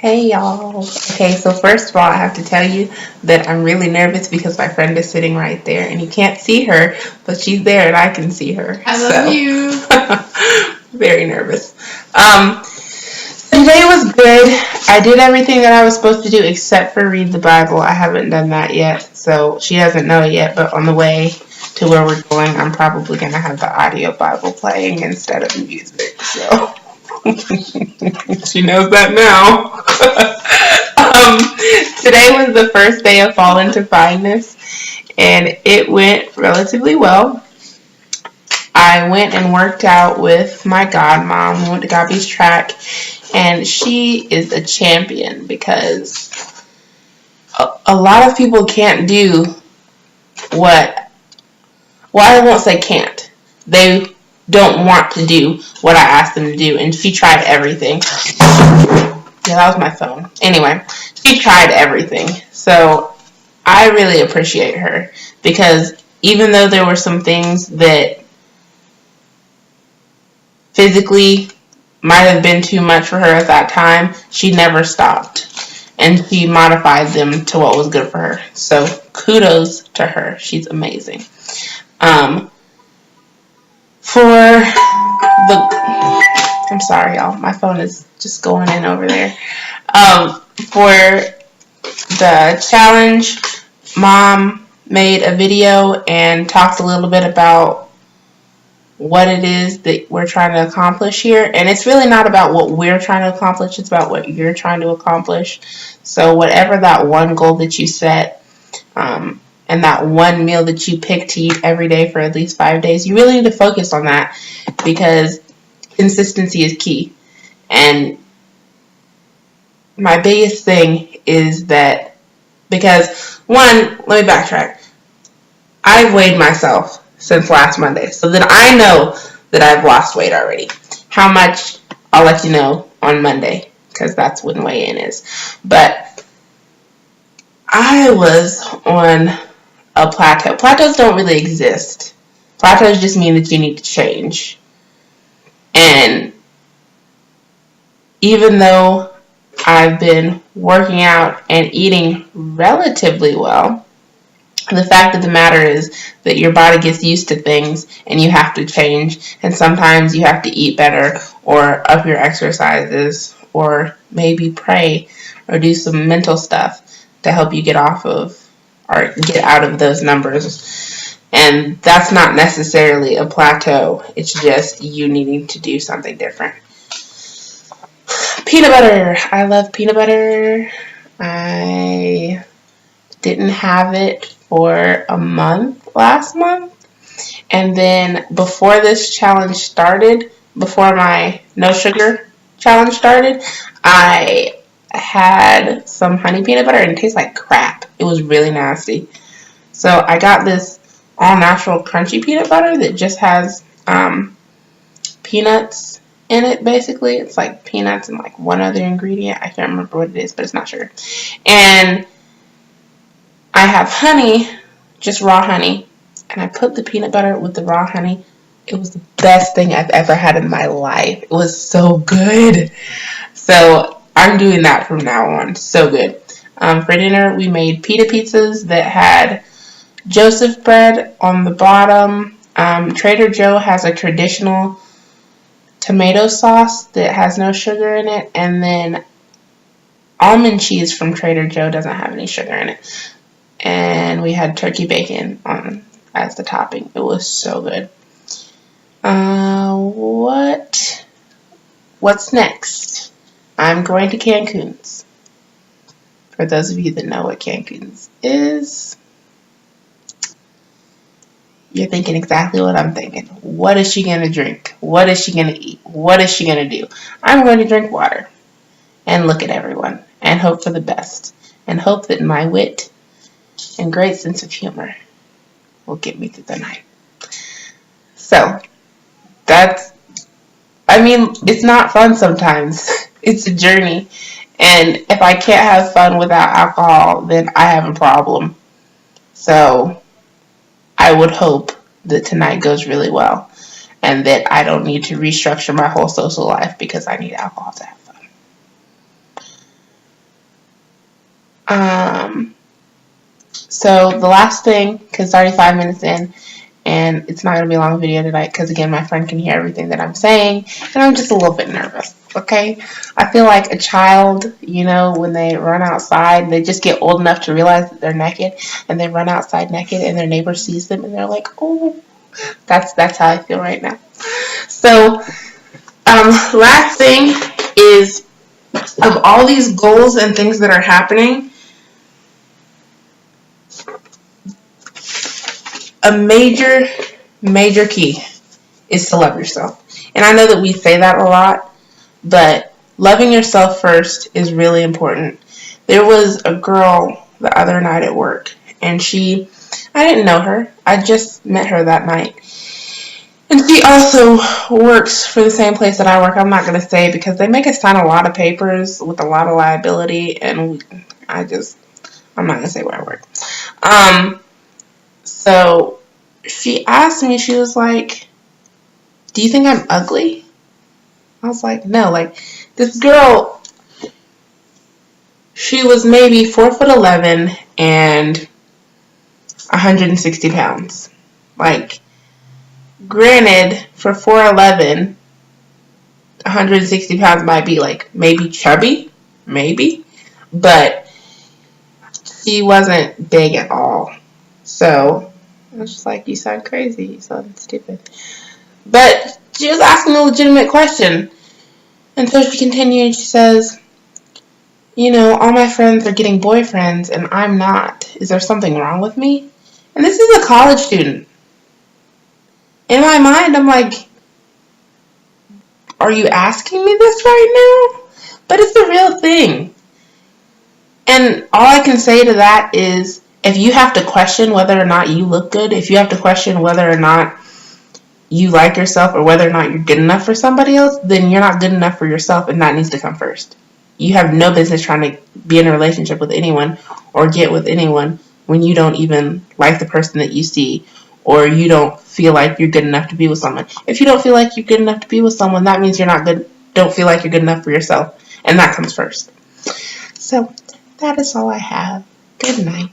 Hey y'all. Okay, so first of all, I have to tell you that I'm really nervous because my friend is sitting right there and you can't see her, but she's there and I can see her. I love you. Very nervous. Today was good. I did everything that I was supposed to do except for read the Bible. I haven't done that yet, so she doesn't know yet, but on the way to where we're going, I'm probably going to have the audio Bible playing instead of music, so she knows that now. Today was the first day of Fall into Fineness, and it went relatively well. I went and worked out with my godmom. We went to Gabby's track, and she is a champion because a lot of people can't do what, well, I won't say can't. They don't want to do what I asked them to do, and she tried everything. Yeah, that was my phone. Anyway, she tried everything. So I really appreciate her because even though there were some things that physically might have been too much for her at that time, she never stopped. And she modified them to what was good for her. So kudos to her. She's amazing. For the... I'm sorry, y'all. My phone is just going in over there. For the challenge, Mom made a video and talked a little bit about what it is that we're trying to accomplish here. And it's really not about what we're trying to accomplish. It's about what you're trying to accomplish. So whatever that one goal that you set, and that one meal that you pick to eat every day for at least 5 days, you really need to focus on that because consistency is key. And my biggest thing is that, because one, let me backtrack. I've weighed myself since last Monday, so that I know that I've lost weight already. How much, I'll let you know on Monday, because that's when weigh-in is. But I was on a plateau. Plateaus don't really exist. Plateaus just mean that you need to change. And even though I've been working out and eating relatively well, the fact of the matter is that your body gets used to things and you have to change. And sometimes you have to eat better or up your exercises or maybe pray or do some mental stuff to help you get off of or get out of those numbers. And that's not necessarily a plateau. It's just you needing to do something different. Peanut butter. I love peanut butter. I didn't have it for a month last month. And then before this challenge started, before my no sugar challenge started, I had some honey peanut butter and it tastes like crap. It was really nasty. So I got this all natural crunchy peanut butter that just has peanuts in it, basically. It's like peanuts and like one other ingredient. I can't remember what it is, but it's not sugar. And I have honey, just raw honey, and I put the peanut butter with the raw honey. It was the best thing I've ever had in my life. It was so good. So I'm doing that from now on. So good. For dinner, we made pita pizzas that had Joseph bread on the bottom. Trader Joe has a traditional tomato sauce that has no sugar in it, and then almond cheese from Trader Joe doesn't have any sugar in it. And we had turkey bacon on as the topping. It was so good. What's next? I'm going to Cancun's. For those of you that know what Cancun's is, you're thinking exactly what I'm thinking. What is she going to drink? What is she going to eat? What is she going to do? I'm going to drink water and look at everyone and hope for the best and hope that my wit and great sense of humor will get me through the night. So, it's not fun sometimes. It's a journey. And if I can't have fun without alcohol, then I have a problem. So, I would hope that tonight goes really well and that I don't need to restructure my whole social life because I need alcohol to have fun. So the last thing, because it's already 5 minutes in, and it's not going to be a long video tonight because, again, my friend can hear everything that I'm saying, and I'm just a little bit nervous, okay? I feel like a child, when they run outside, they just get old enough to realize that they're naked, and they run outside naked, and their neighbor sees them, and they're like, oh, that's how I feel right now. So, last thing is, of all these goals and things that are happening, a major key is to love yourself. And I know that we say that a lot, but loving yourself first is really important. There was a girl the other night at work, and I didn't know her. I just met her that night. And she also works for the same place that I work. I'm not going to say because they make us sign a lot of papers with a lot of liability, and I'm not going to say where I work. So she asked me, she was like, do you think I'm ugly? I was like, no. Like, this girl, she was maybe 4'11" and 160 pounds. Like, granted, for 4'11", 160 pounds might be like maybe chubby, maybe, but she wasn't big at all. So I was just like, you sound crazy, you sound stupid. But she was asking a legitimate question. And so she continued, she says, all my friends are getting boyfriends and I'm not. Is there something wrong with me? And this is a college student. In my mind, I'm like, are you asking me this right now? But it's the real thing. And all I can say to that is, if you have to question whether or not you look good, if you have to question whether or not you like yourself or whether or not you're good enough for somebody else, then you're not good enough for yourself, and that needs to come first. You have no business trying to be in a relationship with anyone or get with anyone when you don't even like the person that you see, or you don't feel like you're good enough to be with someone. If you don't feel like you're good enough to be with someone, that means don't feel like you're good enough for yourself, and that comes first. So that is all I have. Good night.